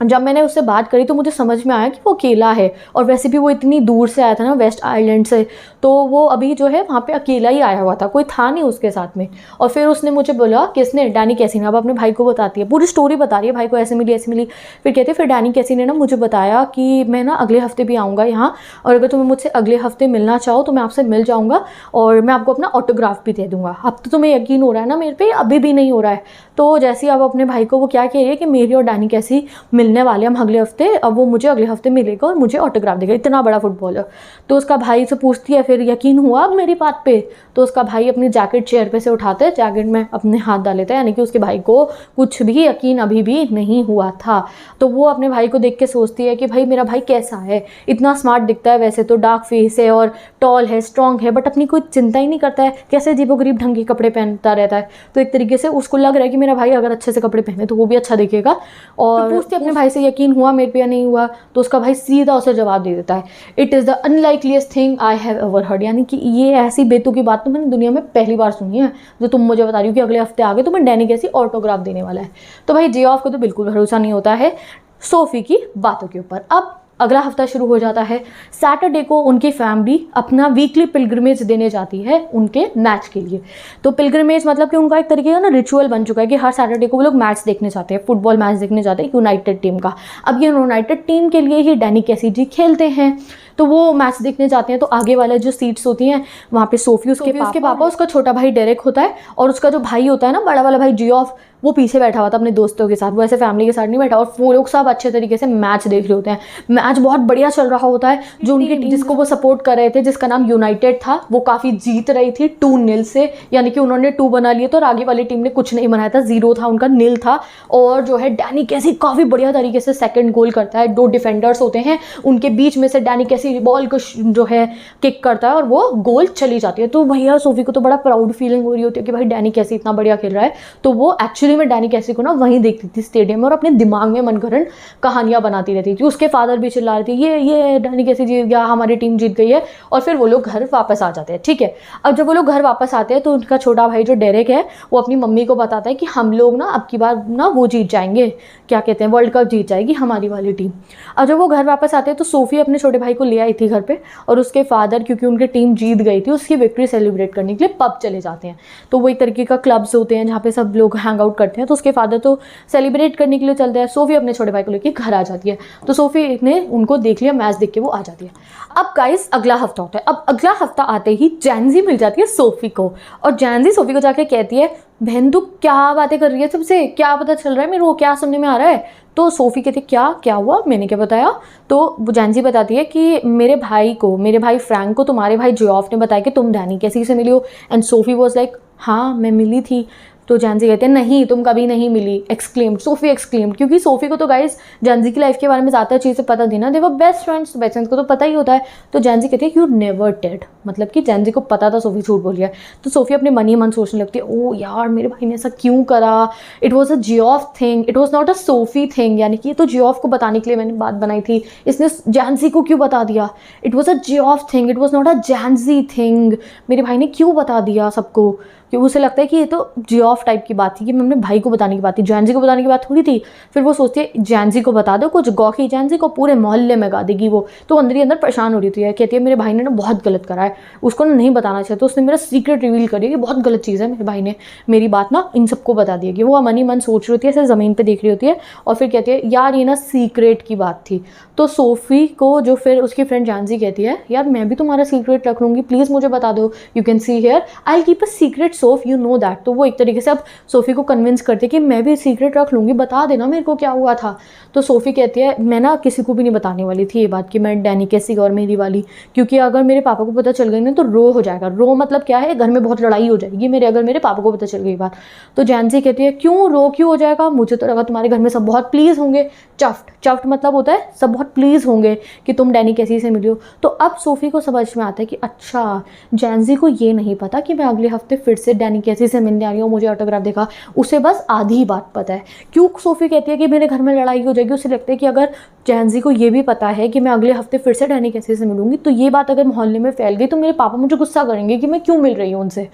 जब मैंने उससे बात करी तो मुझे समझ में आया कि वो अकेला है, और वैसे भी वो इतनी दूर से आया था ना वेस्ट आइलैंड से, तो वो अभी जो है वहाँ पे अकेला ही आया हुआ था, कोई था नहीं उसके साथ में। और फिर उसने मुझे बोला किसने, डैनी कैसी ने, अब अपने भाई को बताती है, पूरी स्टोरी बता रही है, भाई को ऐसे मिली ऐसे मिली। फिर कहते फिर डैनी कैसी ने ना मुझे बताया कि मैं ना अगले हफ्ते भी आऊँगा यहाँ, और अगर तुम्हें मुझसे अगले हफ्ते मिलना चाहो तो मैं आपसे मिल जाऊँगा और मैं आपको अपना ऑटोग्राफ भी दे दूँगा। अब तो तुम्हें यकीन हो रहा है ना मेरे पे, अभी भी नहीं हो रहा है। तो जैसे अब अपने भाई को वो क्या कह रही है कि मेरी और डैनी कैसी मिलने वाले हम अगले हफ्ते, अब वो मुझे अगले हफ्ते मिलेगा और मुझे ऑटोग्राफ देगा, इतना बड़ा फुटबॉलर। तो उसका भाई से पूछती है फिर यकीन हुआ अब मेरी बात पे, तो उसका भाई अपनी जैकेट चेयर पे से उठाते हैं, जैकेट में अपने हाथ डाल लेता है, यानी कि उसके भाई को कुछ भी यकीन अभी भी नहीं हुआ था। तो वो अपने भाई को देख के सोचती है कि भाई मेरा भाई कैसा है, इतना स्मार्ट दिखता है, वैसे तो डार्क फेस है और टॉल है, स्ट्रॉन्ग है, बट अपनी कोई चिंता ही नहीं करता है, कैसे अजीबोगरीब ढंग के कपड़े पहनता रहता है। तो एक तरीके से उसको लग रहा है कि मेरा भाई अगर अच्छे से कपड़े पहने तो वो भी अच्छा दिखेगा। और तो पूछती अपने भाई से यकीन हुआ मेरे पे या नहीं हुआ, तो उसका भाई सीधा उसे जवाब दे देता है it is the unlikeliest thing I have ever heard, यानी कि ये ऐसी बेतुकी बात तो मैंने दुनिया में पहली बार सुनी है जो तुम मुझे बता रही हो कि अगले हफ्ते आगे तुम्हें डैनी कैसी ऑटोग्राफ देने वाला है। तो भाई जियोफ को तो बिल्कुल भरोसा नहीं होता है सोफी की बातों के ऊपर। अब अगला हफ्ता शुरू हो जाता है। सैटरडे को उनकी फैमिली अपना वीकली पिलग्रिमेज देने जाती है उनके मैच के लिए। तो पिलग्रिमेज मतलब कि उनका एक तरीके का ना रिचुअल बन चुका है कि हर सैटरडे को वो लोग मैच देखने जाते हैं, फुटबॉल मैच देखने जाते हैं यूनाइटेड टीम का। अब ये यूनाइटेड टीम के लिए ही डैनी कैसी जी खेलते हैं, तो वो मैच देखने जाते हैं। तो आगे वाले जो सीट्स होती हैं वहाँ पे सोफी उसके पापा उसका छोटा भाई डेरेक होता है, और उसका जो भाई होता है ना बड़ा वाला भाई जियोफ, वो पीछे बैठा हुआ था अपने दोस्तों के साथ, वो ऐसे फैमिली के साथ नहीं बैठा, और वो लोग सब अच्छे तरीके से मैच देख रहे होते हैं। मैच बहुत बढ़िया चल रहा होता है। जो उनकी टीम जिसको वो सपोर्ट कर रहे थे जिसका नाम यूनाइटेड था, वो काफ़ी जीत रही थी 2-0 से, यानी कि उन्होंने 2 बना लिए थे और आगे वाली टीम ने कुछ नहीं बनाया था, 0 था उनका, नील था। और जो है डैनी कैसी काफ़ी बढ़िया तरीके से सेकंड गोल करता है। 2 डिफेंडर्स होते हैं, उनके बीच में से डैनी कैसी बॉल को जो है किक करता है और वो गोल चली जाती है। तो भैया सोफी को तो बड़ा प्राउड फीलिंग हो रही होती है कि भाई डैनी कैसी इतना बढ़िया खेल रहा है। तो वो एक्चुअली में डैनी कैसी को ना वहीं देखती थी स्टेडियम में, और अपने दिमाग में मनगढ़ंत कहानियां बनाती रहती थी। उसके फादर भी चिल्ला रहे थे ये डैनी कैसी जीत गया, हमारी टीम जीत गई है। और फिर वो लोग घर वापस आ जाते हैं, ठीक है। अब जब वो लोग घर वापस आते हैं तो उनका छोटा भाई जो डेरेक है वो अपनी मम्मी को बताता है कि हम लोग ना अब की बार ना वो जीत जाएंगे, क्या कहते हैं, वर्ल्ड कप जीत जाएगी हमारी वाली टीम। अब जब वो घर वापस आते हैं तो सोफी अपने छोटे भाई को ले आई थी घर पे, और उसके फादर क्योंकि उनकी टीम जीत गई थी उसकी विक्ट्री सेलिब्रेट करने के लिए पब चले जाते हैं। तो वो एक तरीके का क्लब्स होते हैं जहाँ पे सब लोग हैंग आउट करते हैं। तो उसके फादर तो सेलिब्रेट करने के लिए चलते हैं, सोफी अपने छोटे भाई को लेकर घर आ जाती है। तो सोफी ने उनको देख लिया, मैच देख के वो आ जाती है। अब गाइस अगला हफ्ता होता है। अब अगला हफ्ता आते ही जैनजी मिल जाती है सोफी को, और जैनजी सोफी को जाके कहती है बहन तू क्या बातें कर रही है, सबसे क्या पता चल रहा है मेरे को, क्या सुनने में आ रहा है। तो सोफ़ी कहती क्या हुआ, मैंने क्या बताया। तो जैनजी बताती है कि मेरे भाई फ्रैंक को तुम्हारे भाई जियोफ ने बताया कि तुम डैनी कैसी से मिली हो। एंड सोफ़ी वॉज लाइक हाँ मैं मिली थी। तो जैनजी कहते हैं नहीं तुम कभी नहीं मिली, एक्सक्लेम्ड, सोफ़ी एक्सक्लेम्ड, क्योंकि सोफ़ी को तो गाइस जैनजी की लाइफ के बारे में ज़्यादा चीज़ें पता थी ना, दे वर बेस्ट फ्रेंड्स, तो बेस्ट फ्रेंड्स को तो पता ही होता है। तो जैनजी कहती है यू नेवर टेड, मतलब कि जैनजी को पता था सोफ़ी झूठ बोल रही है। तो सोफ़ी अपने मन ही मन सोचने लगती है ओ यार मेरे भाई ने ऐसा क्यों करा, it was a Geoff thing, it was not a SoFi thing, यानी कि ये तो जियोफ को बताने के लिए मैंने बात बनाई थी, इसने जैनजी को क्यों बता दिया। It was a Geoff thing, it was not a Gen Z thing, मेरे भाई ने क्यों बता दिया सबको। कि उसे लगता है कि ये तो जियोफ टाइप की बात थी, कि मैं अपने भाई को बताने की बात थी, जैनजी को बताने की बात थोड़ी थी। फिर वो सोचती है जैनजी को बता दो कुछ, गौकी जैनजी को पूरे मोहल्ले में गा देगी वो। तो अंदर ही अंदर परेशान हो रही थी, कहती है मेरे भाई ने ना बहुत गलत करा है, उसको ना नहीं बताना चाहिए, तो उसने मेरा सीक्रेट रिवील कर दिया कि बहुत गलत चीज़ है, मेरे भाई ने मेरी बात ना इन सबको बता दी है। कि वो मन ही मन सोच रही होती है, ऐसे ज़मीन पर देख रही होती है और फिर कहती है यार ये ना सीक्रेट की बात थी। तो सोफ़ी को जो फिर उसकी फ्रेंड जैनजी कहती है यार मैं भी तुम्हारा सीक्रेट रख लूँगी, प्लीज़ मुझे बता दो, you can see here I will keep a secret Sophie, you know that. तो वो एक तरीके से अब सोफ़ी को कन्विंस करती है कि मैं भी सीक्रेट रख लूँगी, बता देना मेरे को क्या हुआ था। तो सोफ़ी कहती है मैं ना किसी को भी नहीं बताने वाली थी ये बात कि मैं डैनी कैसी और मेरी वाली, क्योंकि अगर मेरे पापा को पता चल गई ना तो रो हो जाएगा। रो मतलब क्या है, घर में बहुत लड़ाई हो जाएगी मेरे, अगर मेरे पापा को पता चल गई बात। तो जैनजी कहती है क्यों रो क्यों हो जाएगा, मुझे तो लगा तुम्हारे घर में सब बहुत प्लीज़ होंगे। चफ्ट मतलब होता है सब बहुत प्लीज़ होंगे कि तुम डैनी कैसी से मिली हो। तो अब सोफ़ी को समझ में आता है कि अच्छा जैनजी को ये नहीं पता कि मैं अगले हफ्ते फिर से डैनी कैसी से मिलने आ रही हूँ, मुझे ऑटोग्राफ देखा, उसे बस आधी बात पता है। क्यों सोफ़ी कहती है कि मेरे घर में लड़ाई हो जाएगी, उसे लगता है कि अगर जैनजी को ये भी पता है कि मैं अगले हफ्ते फिर से डैनी कैसी से मिलूंगी तो ये बात अगर मोहल्ले में फैल गई तो मेरे पापा मुझे गुस्सा करेंगे कि मैं क्यों मिल रही हूँ उनसे।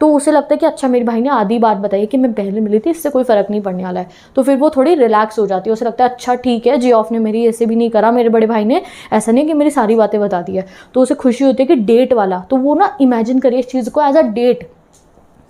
तो उसे लगता है कि अच्छा मेरे भाई ने आधी बात बताई कि मैं पहले मिली थी, इससे कोई फ़र्क नहीं पड़ने वाला है। तो फिर वो थोड़ी रिलैक्स हो जाती है, उसे लगता है अच्छा ठीक है जियोफ ने मेरी ऐसे भी नहीं करा, मेरे बड़े भाई ने ऐसा नहीं कि मेरी सारी बातें बता दी है। तो उसे खुशी होती है कि डेट वाला, तो वो ना इमेजिन करिए इस चीज़ को एज अ डेट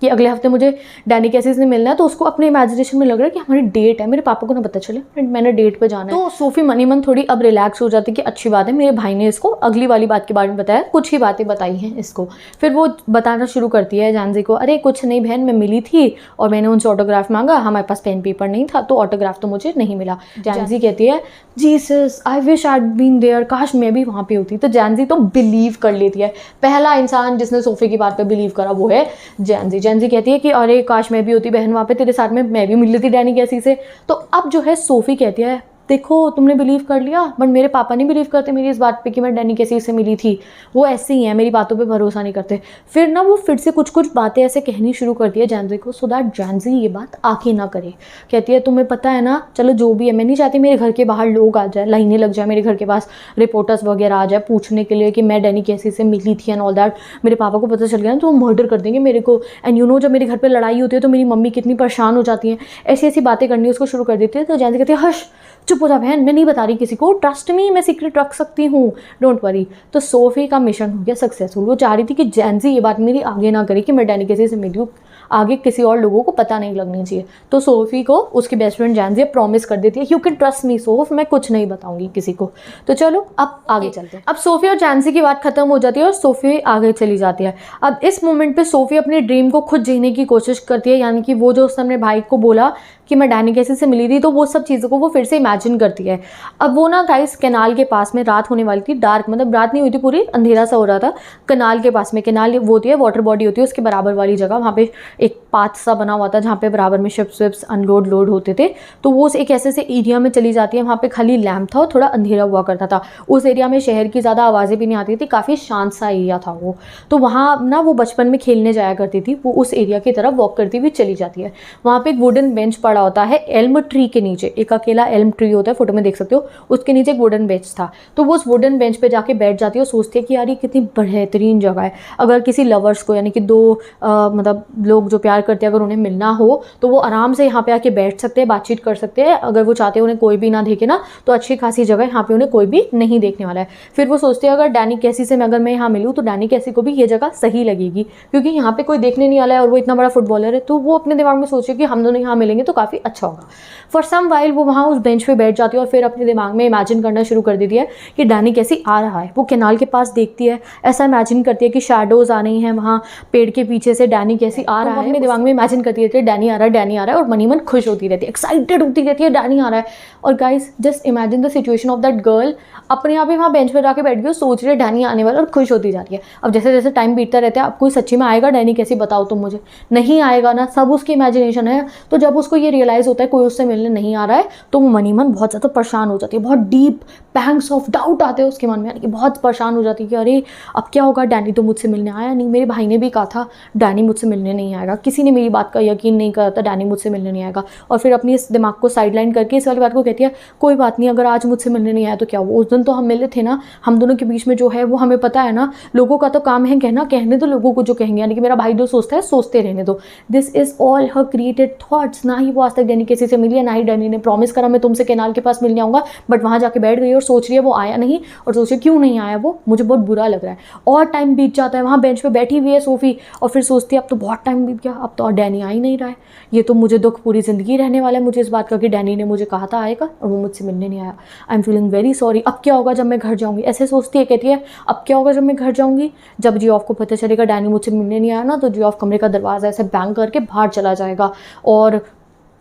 कि अगले हफ्ते मुझे डैनी कैसी से मिलना है। तो उसको अपने इमेजिनेशन में लग रहा है कि हमारी डेट है, मेरे पापा को ना पता चले मैंने डेट पे जाना है। तो सोफ़ी मनी मन थोड़ी अब रिलैक्स हो जाती है कि अच्छी बात है मेरे भाई ने इसको अगली वाली बात के बारे में बताया, कुछ ही बातें बताई हैं इसको। फिर वो बताना शुरू करती है जैनजी को, अरे कुछ नहीं बहन, मैं मिली थी और मैंने उनसे ऑटोग्राफ मांगा, हमारे पास पेन पेपर नहीं था तो ऑटोग्राफ तो मुझे नहीं मिला। जैनजी कहती है Jesus I wish I had been there, काश मैं भी वहाँ पे होती। तो जैनजी तो बिलीव कर लेती है, पहला इंसान जिसने सोफ़ी की बात पे बिलीव करा वो है जैनजी। जैनजी कहती है कि अरे काश मैं भी होती बहन वहाँ पे तेरे साथ में, मैं भी मिल लेती डैनी कैसी से। तो अब जो है सोफ़ी कहती है देखो तुमने बिलीव कर लिया, बट मेरे पापा नहीं बिलीव करते मेरी इस बात पे कि मैं डैनी कैसी से मिली थी, वो ऐसे ही हैं, मेरी बातों पे भरोसा नहीं करते। फिर ना वो फिर से कुछ बातें ऐसे कहनी शुरू करती है जैनजी को, सो दैट जैनजी ये बात आके ना करे। कहती है तुम्हें पता है ना, चलो जो भी है, मैं नहीं चाहती मेरे घर के बाहर लोग आ जाए, लाइनें लग जाए मेरे घर के पास, रिपोर्टर्स वगैरह आ जाए पूछने के लिए कि मैं डैनी कैसी से मिली थी एंड ऑल दैट। मेरे पापा को पता चल गया ना तो वो मर्डर कर देंगे मेरे को, एंड यू नो जब मेरे घर पर लड़ाई होती है तो मेरी मम्मी कितनी परेशान हो जाती है। ऐसी ऐसी बातें करनी उसको शुरू कर देती है। तो जैनजी कहती है हश चुप हो जा बहन, मैं नहीं बता रही किसी को, ट्रस्ट मी मैं सीक्रेट रख सकती हूँ, डोंट वरी। तो सोफ़ी का मिशन हो गया सक्सेसफुल। वो चाह रही थी कि जैनजी ये बात मेरी आगे ना करे कि मैं डैनी कैसी से मिली हूँ, आगे किसी और लोगों को पता नहीं लगनी चाहिए। तो सोफ़ी को उसकी बेस्ट फ्रेंड जैनजी प्रॉमिस कर देती है यू कैन ट्रस्ट मी सोफ, मैं कुछ नहीं बताऊंगी किसी को। तो चलो अब आगे चलते हैं। अब सोफ़ी और जैनजी की बात खत्म हो जाती है और सोफ़ी आगे चली जाती है। अब इस मोमेंट पे सोफ़ी अपने ड्रीम को खुद जीने की कोशिश करती है, यानी कि वो जो उसने अपने भाई को बोला कि मैं डैनी कैसी से मिली थी, तो वो सब चीज़ों को वो फिर से इमेजिन करती है। अब वो ना गाइस कैनाल के पास में, रात होने वाली थी, डार्क मतलब रात नहीं हुई थी पूरी, अंधेरा सा हो रहा था। कैनाल के पास में, कैनाल वो होती है वाटर बॉडी होती है, उसके बराबर वाली जगह, वहाँ पे एक पाथ सा बना हुआ था जहाँ पे बराबर में शिप्स विप्स अनलोड लोड होते थे। तो वो एक ऐसे से एरिया में चली जाती है, वहाँ पे खाली लैम्प था और थोड़ा अंधेरा हुआ करता था। उस एरिया में शहर की ज़्यादा आवाज़ें भी नहीं आती थी, काफ़ी शांत सा एरिया था वो। तो वहाँ ना वो बचपन में खेलने जाया करती थी, वो उस एरिया की तरफ वॉक करती हुई चली जाती है। वहाँ पे एक वुडन बेंच पड़ा होता है एल्म ट्री के नीचे, एक अकेला एल्म ट्री होता है, फोटो में देख सकते हो, उसके नीचे एक वुडन बेंच था। तो वो उस वुडन बेंच पे जाके बैठ जाती है और सोचती है कि यार ये कितनी बेहतरीन जगह है, अगर किसी लवर्स को, यानी कि दो मतलब लोग जो प्यार करते हैं, अगर उन्हें मिलना हो तो वो आराम से यहाँ पे आके बैठ सकते हैं, बातचीत कर सकते हैं। अगर वो चाहते हैं उन्हें कोई भी ना देखे ना, तो अच्छी खासी जगह, यहाँ पे उन्हें कोई भी नहीं देखने वाला है। फिर वो सोचते हैं अगर डैनी कैसी से अगर मैं यहाँ मिलूँ तो डैनी कैसी को भी ये जगह सही लगेगी, क्योंकि यहाँ पे कोई देखने नहीं वाला है और वो इतना बड़ा फुटबॉलर है। तो वो अपने दिमाग में सोचे कि हम दोनों यहाँ मिलेंगे तो काफ़ी अच्छा होगा। फॉर सम वाइल वो वहाँ उस बेंच पे बैठ जाती है और फिर अपने दिमाग में इमेजिन करना शुरू कर देती है कि डैनी कैसी आ रहा है। वो कैनाल के पास देखती है, ऐसा इमेजिन करती है कि शैडोज़ आ रही हैं वहाँ पेड़ के पीछे से, डैनी कैसी आ रहा है, अपने दिमाग में इमेजिन करती रहती है डैनी आ रहा है, डैनी आ रहा है, और मनी मन खुश होती रहती है, एक्साइटेड होती रहती है डैनी आ रहा है। और guys just imagine the situation of that girl, अपने आप ही वहाँ बेंच पे जाके बैठ गई, सोच रही है डैनी आने वाला और खुश होती जाती है। अब जैसे जैसे टाइम बीतता रहता है, अब कोई सच्ची में आएगा डैनी कैसी, बताओ तुम मुझे, नहीं आएगा ना, सब उसकी इमेजिनेशन है। तो जब उसको ये रियलाइज़ होता है कोई उससे मिलने नहीं आ रहा है तो वो मन ही मन बहुत ज़्यादा परेशान हो जाती है, बहुत डीप पैंग्स ऑफ डाउट आते हैं उसके मन में, यानी कि बहुत परेशान हो जाती है कि अरे अब क्या होगा, डैनी तो मुझसे मिलने आया नहीं, मेरे भाई ने भी कहा था डैनी मुझसे मिलने नहीं आएगा, किसी ने मेरी बात का यकीन नहीं करा था डैनी मुझसे मिलने नहीं आएगा। और फिर अपनी इस दिमाग को साइडलाइन करके इस वाली बात को कहती है कोई बात नहीं, अगर आज मुझसे मिलने नहीं आया तो क्या हुआ, उस दिन तो हम मिले थे ना, हम दोनों के बीच में जो है वो हमें पता है ना, लोगों का तो काम है कहना, कहने दो लोगों को जो कहेंगे, यानी कि मेरा भाई जो सोचता है सोचते रहने दो। This is all her created thoughts. ना ही वो आज तक डैनी किसी से मिली है, ना ही डैनी ने प्रॉमिस करा मैं तुमसे केनाल के पास मिलने आऊंगा, बट वहां जाके बैठ गई और सोच रही है वो आया नहीं, और सोच रही क्यों नहीं आया वो, मुझे बहुत बुरा लग रहा है। और टाइम बीत जाता है, वहाँ बेंच पे बैठी हुई है सोफी, और फिर सोचती है अब तो बहुत टाइम बीत गया, अब तो डैनी आ ही नहीं रहा है, ये तो मुझे दुख पूरी ज़िंदगी रहने वाला है मुझे इस बात का कि डैनी ने मुझे कहा था आएगा और वो मुझसे मिलने नहीं आया। I am feeling very sorry, अब क्या होगा जब मैं घर जाऊँगी, ऐसे सोचती है। कहती है अब क्या होगा जब मैं घर जाऊँगी, जब जियोफ को पता चलेगा डैनी मुझसे मिलने नहीं आया ना, तो जियोफ कमरे का दरवाज़ा ऐसे बैंग करके बाहर चला जाएगा और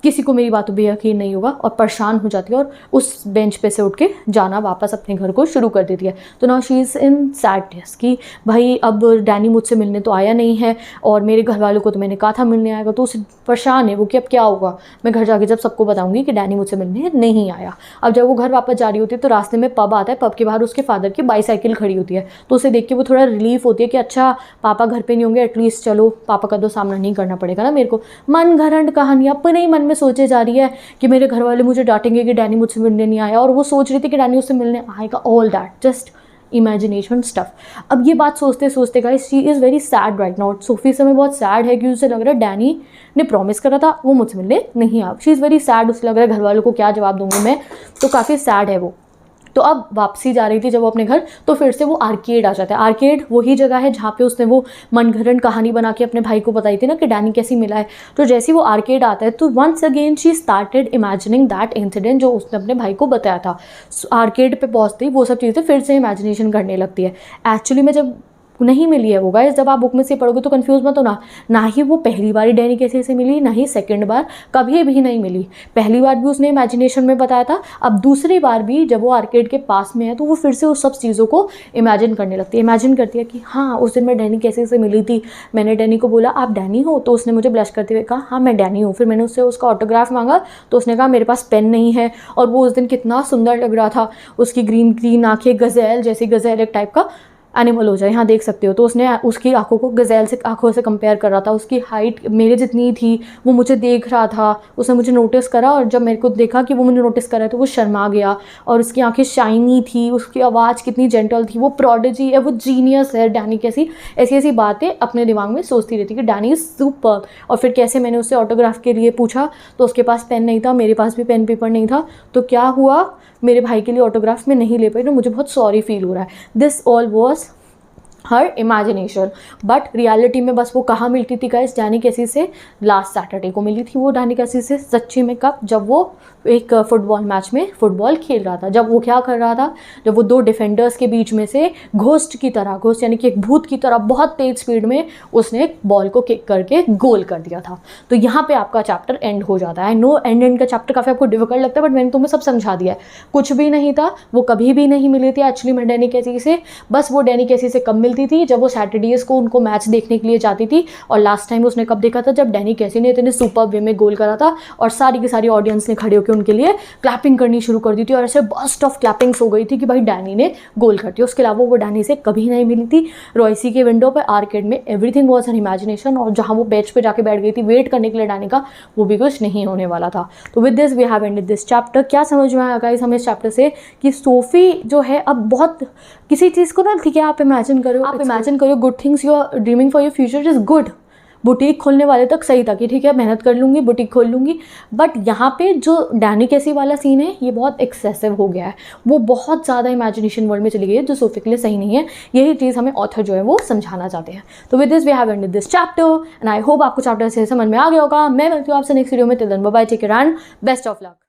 किसी को मेरी बातों पे यकीन नहीं होगा, और परेशान हो जाती है और उस बेंच पे से उठ के जाना वापस अपने घर को शुरू कर देती है। तो now she is in sadness कि भाई अब डैनी मुझसे मिलने तो आया नहीं है और मेरे घर वालों को तो मैंने कहा था मिलने आएगा, तो उसे परेशान है वो कि अब क्या होगा, मैं घर जाके जब सबको बताऊंगी कि डैनी मुझसे मिलने नहीं आया। अब जब वो घर वापस जा रही होती है तो रास्ते में पब आता है, पब के बाहर उसके फादर की बाईसाइकिल खड़ी होती है, तो उसे देख के वो थोड़ा रिलीफ होती है कि अच्छा पापा घर पे नहीं होंगे, एटलीस्ट चलो पापा का तो सामना नहीं करना पड़ेगा ना मेरे को। मन घरंड कहानी अपने ही मन में सोचे जा रही है कि मेरे घर वाले मुझे डांटेंगे कि डैनी मुझसे मिलने नहीं आया, और वो सोच रही थी कि डैनी उससे मिलने आएगा, all that just imagination stuff. अब ये बात सोचते सोचते guys she is very sad right now. Sophie समय बहुत सैड है कि उसे लग रहा है डैनी ने प्रॉमिस करा था वो मुझसे मिलने नहीं आया। शी इज़ वेरी सैड, उसे लग रहा है घर वालों को क्या जवाब दूंगी मैं, तो काफ़ी सैड है वो। तो अब वापसी जा रही थी जब वो अपने घर, तो फिर से वो आर्केड आ जाता है। आर्केड वही जगह है जहाँ पे उसने वो मनगढ़ंत कहानी बना के अपने भाई को बताई थी ना कि डैनी कैसी मिला है। तो जैसे ही वो आर्केड आता है तो once again she started imagining that incident जो उसने अपने भाई को बताया था। आर्केड पे पहुँचते ही वो सब चीज़ें फिर से इमेजिनेशन करने लगती है। एक्चुअली में जब नहीं मिली है वो गाइस, जब आप बुक में से पढ़ोगे तो कंफ्यूज मत होना, ना ही वो पहली बार डैनी कैसे से मिली, ना ही सेकंड बार, कभी भी नहीं मिली। पहली बार भी उसने इमेजिनेशन में बताया था, अब दूसरी बार भी जब वो आर्केड के पास में है तो वो फिर से उस सब चीज़ों को इमेजिन करने लगती है। इमेजिन करती है कि हाँ उस दिन मैं डैनी कैसे से मिली थी, मैंने डैनी को बोला आप डैनी हो, तो उसने मुझे ब्लश करते हुए कहा हाँ मैं डैनी हूँ। फिर मैंने उससे उसका ऑटोग्राफ मांगा तो उसने कहा मेरे पास पेन नहीं है, और वो उस दिन कितना सुंदर लग रहा था, उसकी ग्रीन ग्रीन आँखें, गज़ेल जैसी, गज़ेल एक टाइप का एनिमल हो जाए, यहाँ देख सकते हो। तो उसने उसकी आंखों को गज़ेल से आंखों से कंपेयर कर रहा था, उसकी हाइट मेरे जितनी थी, वो मुझे देख रहा था, उसने मुझे नोटिस करा, और जब मेरे को देखा कि वो मुझे नोटिस कर रहा है तो वो शर्मा गया, और उसकी आंखें शाइनी थी, उसकी आवाज़ कितनी जेंटल थी, वो प्रोडिजी है, वो जीनियस है डैनी, कैसी ऐसी ऐसी बातें अपने दिमाग में सोचती रहती कि डैनी इज़ सुपर। और फिर कैसे मैंने उससे ऑटोग्राफ के लिए पूछा तो उसके पास पेन नहीं था, मेरे पास भी पेन पेपर नहीं था, तो क्या हुआ मेरे भाई के लिए ऑटोग्राफ में नहीं ले पाई, तो मुझे बहुत सॉरी फील हो रहा है। This all was her imagination, but reality में बस वो कहाँ मिलती थी गाइस, डैनी कैसी से लास्ट सैटरडे को मिली थी वो डैनी कैसी से सच्ची में। कब? जब वो एक फुटबॉल मैच में फुटबॉल खेल रहा था। जब वो क्या कर रहा था, जब वो दो डिफेंडर्स के बीच में से घोस्ट की तरह, घोस्ट यानी कि एक भूत की तरह बहुत तेज स्पीड में उसने बॉल को किक करके गोल कर दिया था। तो यहाँ पे आपका चैप्टर एंड हो जाता है। नो एंड का चैप्टर काफ़ी आपको डिफिकल्ट लगता है, बट मैंने तुम्हें सब समझा दिया है। कुछ भी नहीं था, वो कभी भी नहीं मिली थी एक्चुअली में डैनी कैसी से, बस वो डैनी कैसी से कब मिलती थी, जब वो सैटरडेज को उनको मैच देखने के लिए जाती थी। और लास्ट टाइम उसने कब देखा था, जब डैनी कैसी ने इतने सुपर वे में गोल करा था, और सारी की सारी ऑडियंस ने खड़े होकर उनके लिए क्लैपिंग करनी शुरू कर दी थी, और ऐसे बस्ट ऑफ क्लैपिंग्स हो गई थी कि भाई डैनी ने गोल कर दिया। उसके अलावा वो डैनी से कभी नहीं मिली थी। रॉयसी के विंडो पे आर्केड में एवरीथिंग वाज एन इमेजिनेशन, और जहां वो बेंच पे जाके बैठ गई थी वेट करने के लिए डैनी का, वो भी कुछ नहीं होने वाला था। तो with this we have ended this chapter. क्या समझ में आया गाइस हमें इस चैप्टर से कि सोफी जो है अब बहुत किसी चीज़ को ना, ठीक है आप इमेजिन करो good things you are dreaming for your future is good. Boutique खोलने वाले तक सही था कि ठीक है मेहनत कर लूँगी, बुटीक खोल लूँगी, बट यहाँ पे जो डैनी कैसी वाला सीन है ये बहुत एक्सेसिव हो गया है। वो बहुत ज़्यादा इमेजिनेशन वर्ल्ड में चली गई है, जो सोफी के लिए सही नहीं है। यही चीज़ हमें ऑथर जो है वो समझाना चाहते हैं। तो with this we have ended this chapter and I hope आपको चैप्टर से समझ में आ गया होगा। मैं मिलती हूँ आपसे नेक्स्ट वीडियो में। Till then bye bye, take care and best of luck.